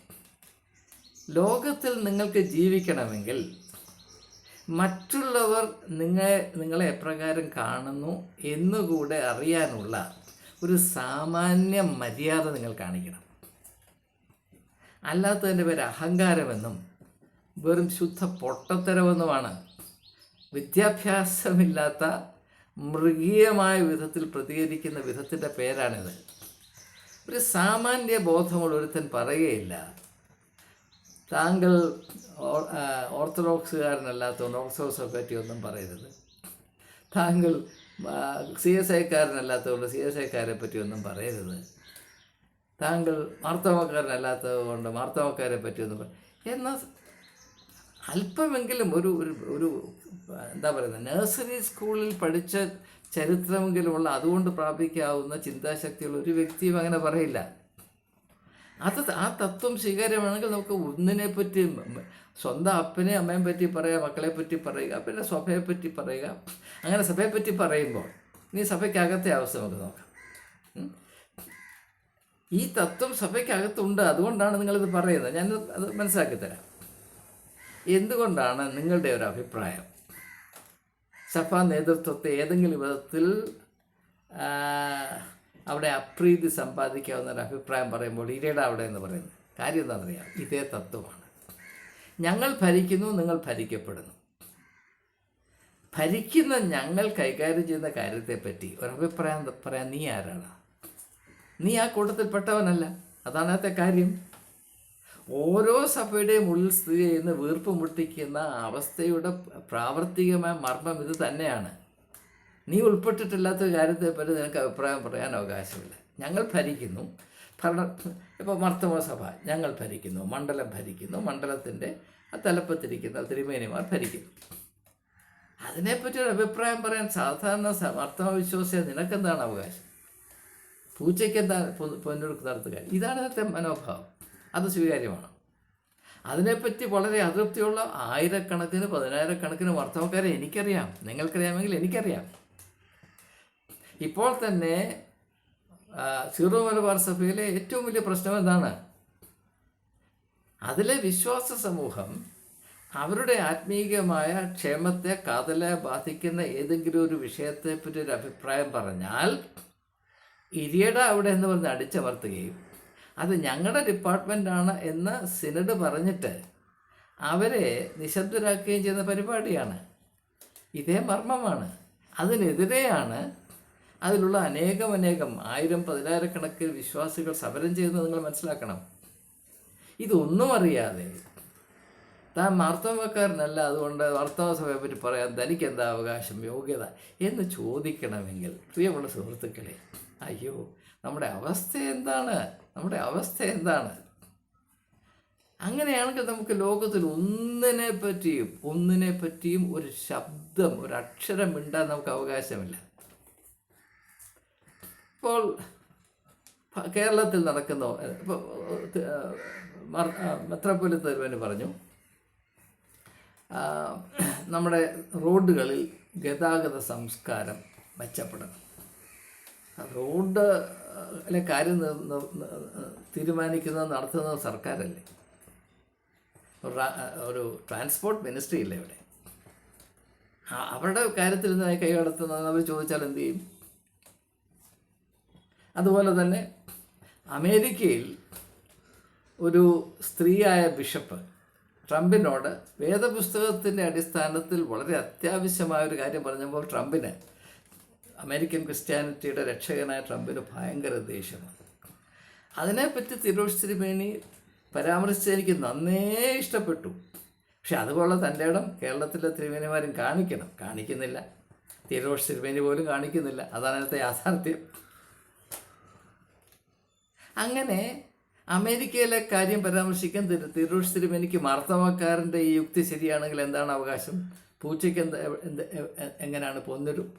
ലോകത്തിൽ നിങ്ങൾക്ക് ജീവിക്കണമെങ്കിൽ മറ്റുള്ളവർ നിങ്ങളെ എപ്രകാരം കാണുന്നു എന്നുകൂടെ അറിയാനുള്ള ഒരു സാമാന്യ മര്യാദ നിങ്ങൾ കാണിക്കണം. അല്ലാത്തതിൻ്റെ പേര് അഹങ്കാരമെന്നും വെറും ശുദ്ധ പൊട്ടത്തരമെന്നുമാണ്. വിദ്യാഭ്യാസമില്ലാത്ത മൃഗീയമായ വിധത്തിൽ പ്രതികരിക്കുന്ന വിധത്തിൻ്റെ പേരാണിത്. ഒരു സാമാന്യ ബോധമുള്ള ഒരുത്തൻ പറയുകയില്ല, താങ്കൾ ഓർത്തഡോക്സുകാരനല്ലാത്തതുകൊണ്ട് ഓർത്തഡോക്സിനെ പറ്റി ഒന്നും പറയരുത്, താങ്കൾ CSIക്കാരനല്ലാത്തതുകൊണ്ട് CSIക്കാരെ പറ്റി ഒന്നും പറയരുത്, താങ്കൾ മാർത്തോമക്കാരനല്ലാത്തത് കൊണ്ട് മാർത്തോമക്കാരെ പറ്റി ഒന്നും എന്നാൽ അല്പമെങ്കിലും ഒരു എന്താ പറയുന്നത്, നഴ്സറി സ്കൂളിൽ പഠിച്ച ചരിത്രമെങ്കിലുമുള്ള അതുകൊണ്ട് പ്രാപിക്കാവുന്ന ചിന്താശക്തിയുള്ള ഒരു വ്യക്തിയും അങ്ങനെ പറയില്ല. ആ തത്വം സ്വീകാര്യമാണെങ്കിൽ നമുക്ക് ഒന്നിനെപ്പറ്റി സ്വന്തം അപ്പനെയും അമ്മയെ പറ്റി പറയുക, മക്കളെ പറ്റി പറയുക, പിന്നെ സഭയെ പറ്റി പറയുക. അങ്ങനെ സഭയെ പറ്റി പറയുമ്പോൾ ഇനി സഭയ്ക്കകത്തെ അവസ്ഥ നമുക്ക് നോക്കാം. ഈ തത്വം സഭയ്ക്കകത്തുണ്ട്, അതുകൊണ്ടാണ് നിങ്ങളിത് പറയുന്നത്. ഞാൻ അത് മനസ്സിലാക്കി തരാം. എന്തുകൊണ്ടാണ് നിങ്ങളുടെ ഒരു അഭിപ്രായം സഭാ നേതൃത്വത്തെ ഏതെങ്കിലും വിധത്തിൽ അവിടെ അപ്രീതി സമ്പാദിക്കാവുന്ന ഒരു അഭിപ്രായം പറയുമ്പോൾ ഇരയുടെ അവിടെ എന്ന് പറയുന്നത് കാര്യം എന്താണെന്നറിയാം? ഇതേ തത്വമാണ്. ഞങ്ങൾ ഭരിക്കുന്നു, നിങ്ങൾ ഭരിക്കപ്പെടുന്നു. ഭരിക്കുന്ന ഞങ്ങൾ കൈകാര്യം ചെയ്യുന്ന കാര്യത്തെപ്പറ്റി ഒരഭിപ്രായം പറയാൻ നീ ആരാണ്? നീ ആ കൂട്ടത്തിൽപ്പെട്ടവനല്ല. അതാണ് അതിനകത്തെ കാര്യം. ഓരോ സഭയുടെയും ഉള്ളിൽ സ്ഥിതി ചെയ്യുന്ന വീർപ്പ് മുട്ടിക്കുന്ന അവസ്ഥയുടെ പ്രാവർത്തികമായ മർമ്മം ഇത് തന്നെയാണ്. നീ ഉൾപ്പെട്ടിട്ടില്ലാത്ത കാര്യത്തെപ്പറ്റി നിനക്ക് അഭിപ്രായം പറയാൻ അവകാശമില്ല. ഞങ്ങൾ ഭരിക്കുന്നു, ഇപ്പോൾ മർത്തോമാ സഭ ഞങ്ങൾ ഭരിക്കുന്നു, മണ്ഡലം ഭരിക്കുന്നു, മണ്ഡലത്തിൻ്റെ തലപ്പത്തിരിക്കുന്ന തിരുമേനിമാർ ഭരിക്കുന്നു. അതിനെപ്പറ്റി ഒരു അഭിപ്രായം പറയാൻ സാധാരണ മർത്തോമാ വിശ്വാസിയെ നിനക്കെന്താണ് അവകാശം? പൂച്ചയ്ക്ക് എന്താ പൊന്നെടുക്കുന്നിടത്ത്? ഇതാണ് ഇന്നത്തെ മനോഭാവം. അത് സ്വീകാര്യമാണ്. അതിനെപ്പറ്റി വളരെ അതൃപ്തിയുള്ള ആയിരക്കണക്കിന് പതിനായിരക്കണക്കിന് മർത്തോമാക്കാരെ എനിക്കറിയാം. നിങ്ങൾക്കറിയാമെങ്കിൽ എനിക്കറിയാം. ഇപ്പോൾ തന്നെ സീറോ മലബാർ സഭയിലെ ഏറ്റവും വലിയ പ്രശ്നം എന്താണ്? അതിലെ വിശ്വാസ സമൂഹം അവരുടെ ആത്മീയമായ ക്ഷേമത്തെ കാതലായി ബാധിക്കുന്ന ഏതെങ്കിലും ഒരു വിഷയത്തെപ്പറ്റി ഒരു അഭിപ്രായം പറഞ്ഞാൽ ഇരിയട അവിടെ എന്ന് പറഞ്ഞ് അടിച്ചമർത്തുകയും അത് ഞങ്ങളുടെ ഡിപ്പാർട്ട്മെൻറ്റാണ് എന്ന് സിനഡ് പറഞ്ഞിട്ട് അവരെ നിശബ്ദരാക്കുകയും ചെയ്യുന്ന പരിപാടിയാണ്. ഇതേ മർമ്മമാണ്. അതിനെതിരെയാണ് അതിലുള്ള അനേകം ആയിരം പതിനായിരക്കണക്കിന് വിശ്വാസികൾ സമരം ചെയ്യുന്നത് നിങ്ങൾ മനസ്സിലാക്കണം. ഇതൊന്നും അറിയാതെ താൻ മാർത്തോമാക്കാരനല്ല, അതുകൊണ്ട് മാർത്തോമാ സഭയെ പറ്റി പറയാൻ തനിക്ക് എന്താ അവകാശം, യോഗ്യത എന്ന് ചോദിക്കണമെങ്കിൽ പ്രിയമുള്ള സുഹൃത്തുക്കളെ, അയ്യോ നമ്മുടെ അവസ്ഥ എന്താണ്? അങ്ങനെയാണെങ്കിൽ നമുക്ക് ലോകത്തിൽ ഒന്നിനെ പറ്റിയും ഒരു ശബ്ദം, ഒരു അക്ഷരം മിണ്ടാൻ നമുക്ക് അവകാശമില്ല. ഇപ്പോൾ കേരളത്തിൽ നടക്കുന്ന ഇപ്പോൾ മെത്രാപ്പൊലീത്ത തിരുമേനി പറഞ്ഞു, നമ്മുടെ റോഡുകളിൽ ഗതാഗത സംസ്കാരം മെച്ചപ്പെടണം. റോഡിലെ കാര്യം തീരുമാനിക്കുന്നത് നടത്തുന്നത് സർക്കാരല്ലേ? ഒരു ട്രാൻസ്പോർട്ട് മിനിസ്ട്രി ഇല്ലേ ഇവിടെ? അവരുടെ കാര്യത്തിൽ നിന്ന് കൈ കടത്തുന്നതെന്ന് അവർ ചോദിച്ചാൽ എന്തു ചെയ്യും? അതുപോലെ തന്നെ അമേരിക്കയിൽ ഒരു സ്ത്രീയായ ബിഷപ്പ് ട്രംപിനോട് വേദപുസ്തകത്തിൻ്റെ അടിസ്ഥാനത്തിൽ വളരെ അത്യാവശ്യമായൊരു കാര്യം പറഞ്ഞപ്പോൾ ട്രംപിന്, അമേരിക്കൻ ക്രിസ്ത്യാനിറ്റിയുടെ രക്ഷകനായ ട്രംപിന് ഭയങ്കര ദേഷ്യമാണ്. അതിനെപ്പറ്റി തിരുവോഷ തിരുമേനി പരാമർശിച്ച് എനിക്ക് നന്നേ ഇഷ്ടപ്പെട്ടു. പക്ഷെ അതുപോലെ തൻ്റെ ഇടം കേരളത്തിലെ തിരുമേനിമാരും കാണിക്കുന്നില്ല. തിരുവോഷ് തിരുമേനി പോലും കാണിക്കുന്നില്ല. അതാണ് അതിനകത്തെ യാഥാർത്ഥ്യം. അങ്ങനെ അമേരിക്കയിലെ കാര്യം പരാമർശിക്കാൻ തിരുവോഷ് തിരുമേനിക്ക് മാർത്തമാക്കാരൻ്റെ ഈ യുക്തി ശരിയാണെങ്കിൽ എന്താണ് അവകാശം? പൂച്ചയ്ക്ക് എങ്ങനെയാണ്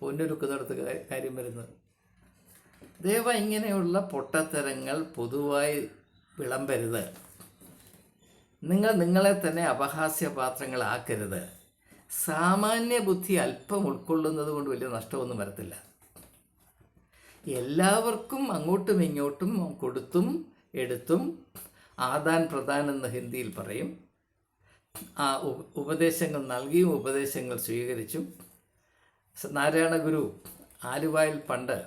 പൊന്നൊരുക്കുന്നിടത്ത് കാര്യം വരുന്നത്? ഇങ്ങനെയുള്ള പൊട്ടത്തരങ്ങൾ പൊതുവായി വിളമ്പരുത്. നിങ്ങളെ തന്നെ അപഹാസ്യപാത്രങ്ങളാക്കരുത്. സാമാന്യ ബുദ്ധി അല്പം ഉൾക്കൊള്ളുന്നത് കൊണ്ട് വലിയ നഷ്ടമൊന്നും വരത്തില്ല. എല്ലാവർക്കും അങ്ങോട്ടും ഇങ്ങോട്ടും കൊടുത്തും എടുത്തും ആദാൻ പ്രദാൻ എന്ന് ഹിന്ദിയിൽ പറയും. ആ ഉപദേശങ്ങൾ നൽകിയും ഉപദേശങ്ങൾ സ്വീകരിച്ചും. നാരായണ ഗുരു ആലുവായിൽ പണ്ട്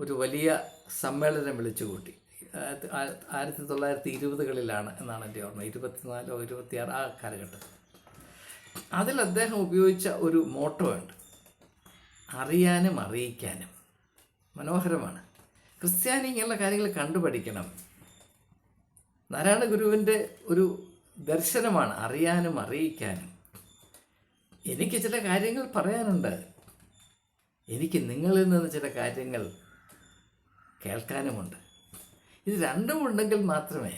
ഒരു വലിയ സമ്മേളനം വിളിച്ചുകൂട്ടി. 1920കളിലാണ് എന്നാണ് എൻ്റെ ഓർമ്മ, 24 or 26 ആ കാലഘട്ടത്തിൽ. അതിൽ അദ്ദേഹം ഉപയോഗിച്ച ഒരു മോട്ടോ ഉണ്ട്, അറിയാനും അറിയിക്കാനും. മനോഹരമാണ്. ക്രിസ്ത്യാനി ഇങ്ങനെയുള്ള കാര്യങ്ങൾ കണ്ടുപഠിക്കണം. നാരായണ ഗുരുവിൻ്റെ ഒരു ദർശനമാണ് അറിയാനും അറിയിക്കാനും. എനിക്ക് ചില കാര്യങ്ങൾ പറയാനുണ്ട്, എനിക്ക് നിങ്ങളിൽ നിന്ന് ചില കാര്യങ്ങൾ കേൾക്കാനുമുണ്ട്. ഇത് രണ്ടും ഉണ്ടെങ്കിൽ മാത്രമേ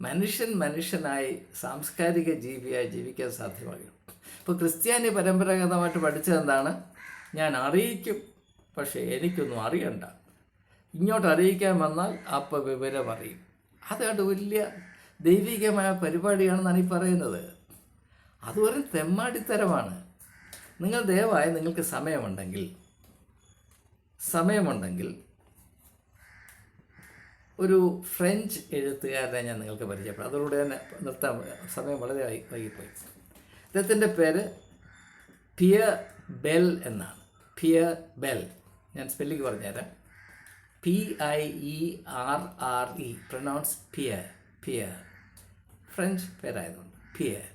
മനുഷ്യനായി സാംസ്കാരിക ജീവിയായി ജീവിക്കാൻ സാധ്യമാകൂ. ഇപ്പോൾ ക്രിസ്ത്യാനി പരമ്പരാഗതമായിട്ട് പഠിച്ചതെന്താണ്? ഞാൻ അറിയിക്കും, പക്ഷേ എനിക്കൊന്നും അറിയണ്ട. ഇങ്ങോട്ട് അറിയിക്കാൻ വന്നാൽ അപ്പോൾ വിവരം അറിയും. അതുകൊണ്ട് വലിയ ദൈവികമായ പരിപാടിയാണെന്നാണ് ഈ പറയുന്നത്. അതൊരു തെമ്മാടിത്തരമാണ്. നിങ്ങൾ ദയവായി നിങ്ങൾക്ക് സമയമുണ്ടെങ്കിൽ ഒരു ഫ്രഞ്ച് എഴുത്തുകാരനെ ഞാൻ നിങ്ങൾക്ക് പരിചയപ്പെടും. അതോടുകൂടി തന്നെ നിർത്താൻ സമയം വളരെ വൈകിപ്പോയി. അദ്ദേഹത്തിൻ്റെ പേര് പിയർ ബെൽ എന്നാണ്. Pierre Bayle. ഞാൻ സ്പെല്ലിംഗ് പറഞ്ഞുതരാം. PIERRE, pronounce Pierre. ഫ്രഞ്ച് പേരായതുകൊണ്ട് Pierre.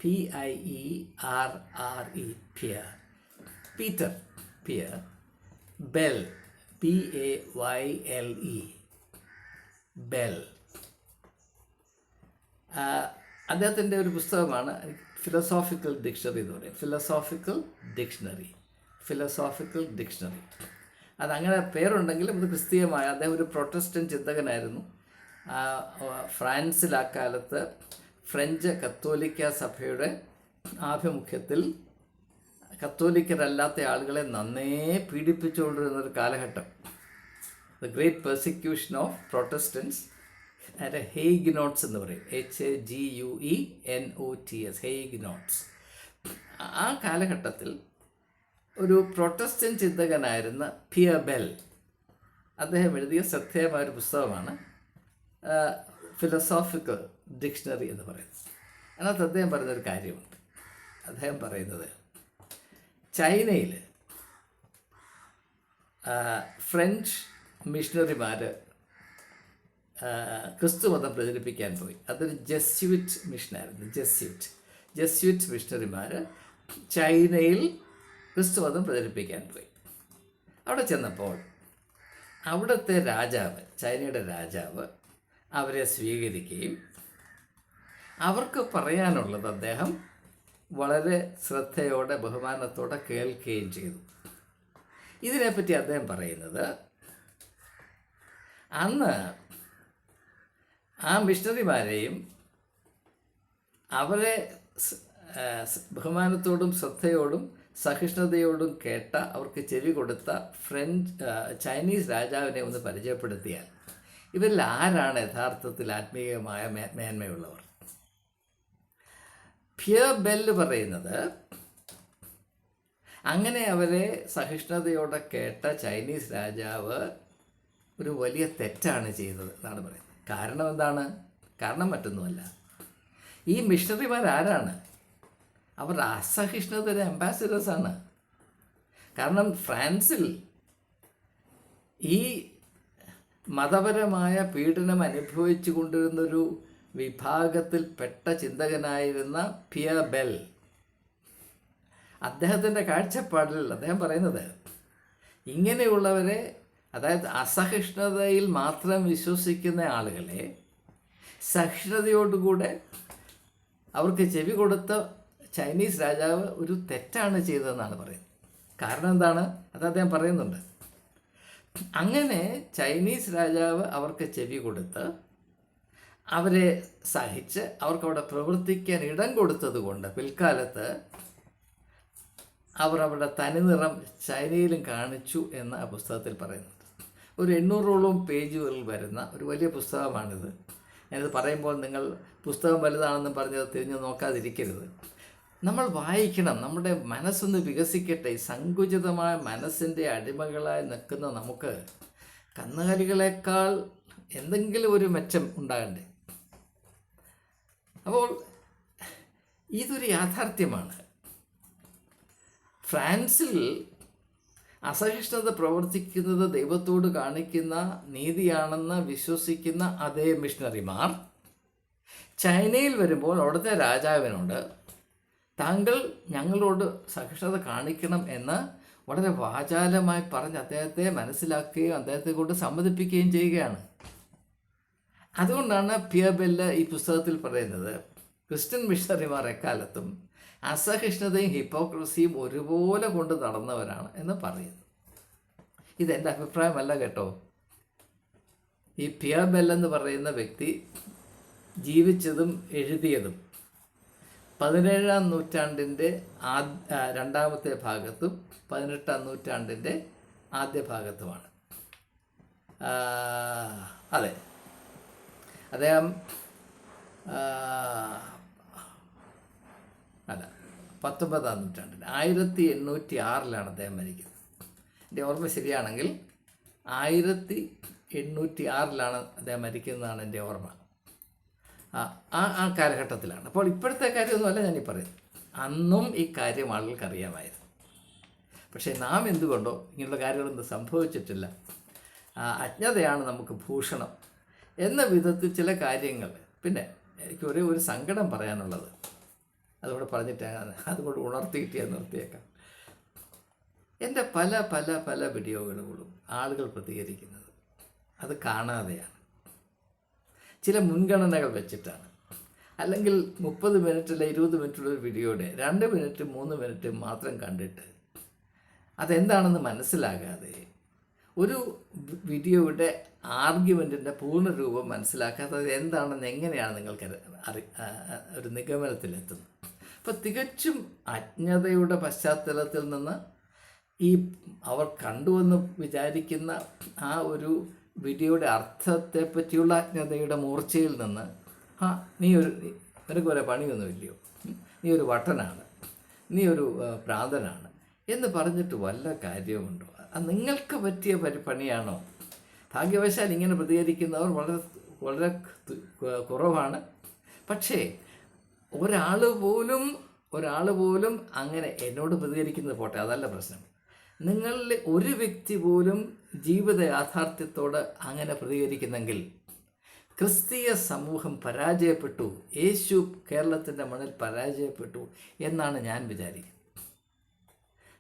PIERRE, Pierre. Peter Pierre. Bayle, BAYLE, Bayle. അദ്ദേഹത്തിൻ്റെ ഒരു പുസ്തകമാണ് ഫിലോസോഫിക്കൽ ഡിക്ഷണറി എന്ന് പറയും. Philosophical dictionary. അതങ്ങനെ പേരുണ്ടെങ്കിലും ഇത് ക്രിസ്തീയമായ. അദ്ദേഹം ഒരു പ്രൊട്ടസ്റ്റന്റ് ചിന്തകനായിരുന്നു. ഫ്രാൻസിൽ അക്കാലത്ത് ഫ്രഞ്ച് കത്തോലിക്ക സഭയുടെ ആഭിമുഖ്യത്തിൽ കത്തോലിക്കരല്ലാത്ത ആളുകളെ നന്നേ പീഡിപ്പിച്ചുകൊണ്ടിരുന്നൊരു കാലഘട്ടം. The great persecution of Protestants at Huguenots എന്ന് പറയും. HAGUENOTS, ഹെയ്ഗ്നോട്ട്സ്. ആ കാലഘട്ടത്തിൽ ഒരു പ്രൊട്ടസ്റ്റന്റ് ചിന്തകനായിരുന്ന പിയർ ബെൽ അദ്ദേഹം എഴുതിയ ശ്രദ്ധേയമായൊരു പുസ്തകമാണ് ഫിലോസോഫിക്കൽ ഡിക്ഷണറി എന്ന് പറയുന്നത്. അതിനകത്ത് അദ്ദേഹം പറയുന്നൊരു കാര്യമുണ്ട്. അദ്ദേഹം പറയുന്നത് ചൈനയിൽ ഫ്രഞ്ച് മിഷണറിമാർ ക്രിസ്തുമതം പ്രചരിപ്പിക്കാൻ പോയി. അതൊരു ജസ്യൂറ്റ് മിഷനായിരുന്നു. ജസ്യൂറ്റ് മിഷണറിമാർ ചൈനയിൽ ക്രിസ്തുമതം പ്രചരിപ്പിക്കാൻ പോയി. അവിടെ ചെന്നപ്പോൾ അവിടുത്തെ രാജാവ്, ചൈനയുടെ രാജാവ് അവരെ സ്വീകരിക്കുകയും അവർക്ക് പറയാനുള്ളത് അദ്ദേഹം വളരെ ശ്രദ്ധയോടെ ബഹുമാനത്തോടെ കേൾക്കുകയും ചെയ്തു. ഇതിനെപ്പറ്റി അദ്ദേഹം പറയുന്നത്, അന്ന് ആ മിഷണറിമാരെയും അവരെ ബഹുമാനത്തോടും ശ്രദ്ധയോടും സഹിഷ്ണുതയോടും കേട്ട, അവർക്ക് ചെവി കൊടുത്ത ചൈനീസ് രാജാവിനെ ഒന്ന് പരിചയപ്പെടുത്തിയാൽ ഇവരിൽ ആരാണ് യഥാർത്ഥത്തിൽ ആത്മീയമായ മേന്മയുള്ളവർ? പിയർ ബെല്ല് പറയുന്നത്, അങ്ങനെ അവരെ സഹിഷ്ണുതയോടെ കേട്ട ചൈനീസ് രാജാവ് ഒരു വലിയ തെറ്റാണ് ചെയ്തത് എന്നാണ് പറയുന്നത്. കാരണം എന്താണ്? കാരണം മറ്റൊന്നുമല്ല, ഈ മിഷണറിമാരാരാണ്? അവർ അസഹിഷ്ണുതയുടെ അംബാസിഡേഴ്സാണ്. കാരണം ഫ്രാൻസിൽ ഈ മതപരമായ പീഡനം അനുഭവിച്ചു കൊണ്ടിരുന്നൊരു വിഭാഗത്തിൽപ്പെട്ട ചിന്തകനായിരുന്ന പിയർ ബെൽ, അദ്ദേഹത്തിൻ്റെ കാഴ്ചപ്പാടിൽ അദ്ദേഹം പറയുന്നത്, ഇങ്ങനെയുള്ളവരെ, അതായത് അസഹിഷ്ണുതയിൽ മാത്രം വിശ്വസിക്കുന്ന ആളുകളെ സഹിഷ്ണുതയോടുകൂടെ അവർക്ക് ചെവി കൊടുത്ത ചൈനീസ് രാജാവ് ഒരു തെറ്റാണ് ചെയ്തതെന്നാണ് പറയുന്നത്. കാരണം എന്താണ്? അത് അദ്ദേഹം പറയുന്നുണ്ട്. അങ്ങനെ ചൈനീസ് രാജാവ് അവർക്ക് ചെവി കൊടുത്ത് അവരെ സഹിച്ച് അവർക്കവിടെ പ്രവർത്തിക്കാൻ ഇടം കൊടുത്തത് കൊണ്ട് പിൽക്കാലത്ത് അവർ അവരുടെ തനിനിറം ചൈനയിലും കാണിച്ചു എന്ന് ആ പുസ്തകത്തിൽ പറയുന്നുണ്ട്. ഒരു 800ഓളം പേജുകളിൽ വരുന്ന ഒരു വലിയ പുസ്തകമാണിത്. ഞാനിത് പറയുമ്പോൾ നിങ്ങൾ പുസ്തകം വലുതാണെന്നും പറഞ്ഞത് തിരിഞ്ഞു നോക്കാതിരിക്കരുത്. നമ്മൾ വായിക്കണം, നമ്മുടെ മനസ്സൊന്ന് വികസിക്കട്ടെ. സങ്കുചിതമായ മനസ്സിൻ്റെ അടിമകളായി നിൽക്കുന്ന നമുക്ക് കന്നുകാലികളെക്കാൾ എന്തെങ്കിലും ഒരു മെച്ചം ഉണ്ടാകണ്ടേ? അപ്പോൾ ഇതൊരു യാഥാർത്ഥ്യമാണ്. ഫ്രാൻസിൽ അസഹിഷ്ണുത പ്രവർത്തിക്കുന്നത് ദൈവത്തോട് കാണിക്കുന്ന നീതിയാണെന്ന് വിശ്വസിക്കുന്ന അതേ മിഷണറിമാർ ചൈനയിൽ വരുമ്പോൾ അവിടുത്തെ രാജാവിനോട് താങ്കൾ ഞങ്ങളോട് സഹിഷ്ണുത കാണിക്കണം എന്ന് വളരെ വാചാലമായി പറഞ്ഞ് അദ്ദേഹത്തെ മനസ്സിലാക്കുകയും അദ്ദേഹത്തെ കൊണ്ട് സമ്മതിപ്പിക്കുകയും ചെയ്യുകയാണ്. അതുകൊണ്ടാണ് പിയർ ബെല്ല് ഈ പുസ്തകത്തിൽ പറയുന്നത് ക്രിസ്ത്യൻ മിഷണറിമാർ എക്കാലത്തും അസഹിഷ്ണുതയും ഹിപ്പോക്രസിയും ഒരുപോലെ കൊണ്ട് നടന്നവരാണ് എന്ന് പറയുന്നു. ഇതെൻ്റെ അഭിപ്രായമല്ല കേട്ടോ. ഈ പിയർ ബെല്ല് എന്ന് പറയുന്ന വ്യക്തി ജീവിച്ചതും എഴുതിയതും 17-ാം നൂറ്റാണ്ടിൻ്റെ രണ്ടാമത്തെ ഭാഗത്തും 18-ാം നൂറ്റാണ്ടിൻ്റെ ആദ്യ ഭാഗത്തുമാണ്. അതെ, അദ്ദേഹം അല്ല 19-ാം നൂറ്റാണ്ടിൽ 1806 അദ്ദേഹം മരിക്കുന്നത്. എൻ്റെ ഓർമ്മ ശരിയാണെങ്കിൽ 1806 അദ്ദേഹം മരിക്കുന്നതാണ് എൻ്റെ ഓർമ്മ. ആ കാലഘട്ടത്തിലാണ്. അപ്പോൾ ഇപ്പോഴത്തെ കാര്യമൊന്നുമല്ല ഞാനീ പറയുന്നത്. അന്നും ഈ കാര്യം ആളുകൾക്ക് അറിയാമായിരുന്നു. പക്ഷേ നാം എന്തുകൊണ്ടോ ഇങ്ങനെയുള്ള കാര്യങ്ങളൊന്നും സംഭവിച്ചിട്ടില്ല. അജ്ഞതയാണ് നമുക്ക് ഭൂഷണം എന്ന വിധത്തിൽ ചില കാര്യങ്ങൾ. പിന്നെ എനിക്ക് ഒരു സങ്കടം പറയാനുള്ളത്, അതുകൂടെ പറഞ്ഞിട്ടാണ് അതുകൊണ്ട് ഉണർത്തിയിട്ട് ഞാൻ നിർത്തിയേക്കാം. എൻ്റെ പല പല പല വീഡിയോകളും ആളുകൾ പ്രതികരിക്കുന്നത് അത് കാണാതെയാണ്. ചില മുൻഗണനകൾ വെച്ചിട്ടാണ്. അല്ലെങ്കിൽ 30 മിനിറ്റിലെ 20 മിനിറ്റുള്ള ഒരു വീഡിയോയുടെ 2 മിനിറ്റ് 3 മിനിറ്റ് മാത്രം കണ്ടിട്ട് അതെന്താണെന്ന് മനസ്സിലാകാതെ, ഒരു വീഡിയോയുടെ ആർഗ്യുമെൻറ്റിൻ്റെ പൂർണ്ണരൂപം മനസ്സിലാക്കാത്തത് എന്താണെന്ന് എങ്ങനെയാണ് നിങ്ങൾക്ക് ഒരു നിഗമനത്തിലെത്തുന്നത്? അപ്പോൾ തികച്ചും അജ്ഞതയുടെ പശ്ചാത്തലത്തിൽ നിന്ന് ഈ അവർ കണ്ടുവെന്ന് വിചാരിക്കുന്ന ആ ഒരു വീഡിയോയുടെ അർത്ഥത്തെ പറ്റിയുള്ള അജ്ഞതയുടെ മൂർച്ചയിൽ നിന്ന് നിനക്ക് വരെ പണിയൊന്നുമില്ലയോ, നീ ഒരു വട്ടനാണ്, നീ ഒരു ഭ്രാന്തനാണ് എന്ന് പറഞ്ഞിട്ട് വല്ല കാര്യമുണ്ടോ? അത് നിങ്ങൾക്ക് പറ്റിയ പണിയാണോ? ഭാഗ്യവശാൽ ഇങ്ങനെ പ്രതികരിക്കുന്നവർ വളരെ വളരെ കുറവാണ്. പക്ഷേ ഒരാൾ പോലും അങ്ങനെ എന്നോട് പ്രതികരിക്കുന്നത് പോട്ടെ, അതല്ല പ്രശ്നം. നിങ്ങളിൽ ഒരു വ്യക്തി പോലും ജീവിത യാഥാർത്ഥ്യത്തോട് അങ്ങനെ പ്രതികരിക്കുന്നെങ്കിൽ ക്രിസ്തീയ സമൂഹം പരാജയപ്പെട്ടു, യേശു കേരളത്തിൻ്റെ മണ്ണിൽ പരാജയപ്പെട്ടു എന്നാണ് ഞാൻ വിചാരിക്കുന്നത്.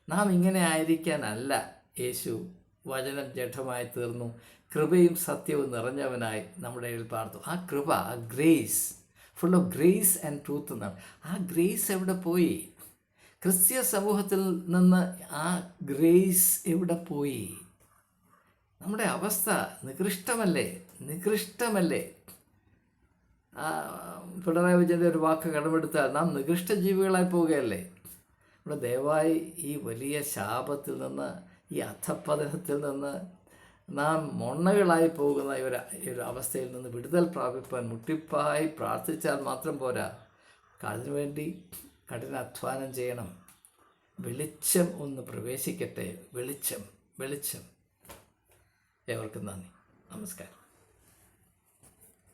നാം ഇങ്ങനെ ആയിരിക്കാനല്ല യേശു വചനം ജഡമായി തീർന്നു, കൃപയും സത്യവും നിറഞ്ഞവനായി നമ്മുടെ ഇടയിൽ പാർത്തു. ആ കൃപ, ആ grace, full of grace and truth എന്നാണ്. ആ ഗ്രേസ് എവിടെ പോയി? ക്രിസ്തീയ സമൂഹത്തിൽ നിന്ന് ആ ഗ്രേസ് എവിടെ പോയി? നമ്മുടെ അവസ്ഥ നികൃഷ്ടമല്ലേ? പിണറായി വിജയൻ്റെ ഒരു വാക്ക് കടമെടുത്താൽ നാം നികൃഷ്ട ജീവികളായി പോവുകയല്ലേ? നമ്മുടെ ദയവായി ഈ വലിയ ശാപത്തിൽ നിന്ന്, ഈ അധപ്പതനത്തിൽ നിന്ന് നാം മൊണ്ണകളായി പോകുന്ന ഒരു അവസ്ഥയിൽ നിന്ന് വിടുതൽ പ്രാപിപ്പാൻ മുട്ടിപ്പായി പ്രാർത്ഥിച്ചാൽ മാത്രം പോരാ, അതിനുവേണ്ടി കഠിനാധ്വാനം ചെയ്യണം. വെളിച്ചം ഒന്ന് പ്രവേശിക്കട്ടെ. വെളിച്ചം. ഏവർക്കും നന്ദി, നമസ്കാരം.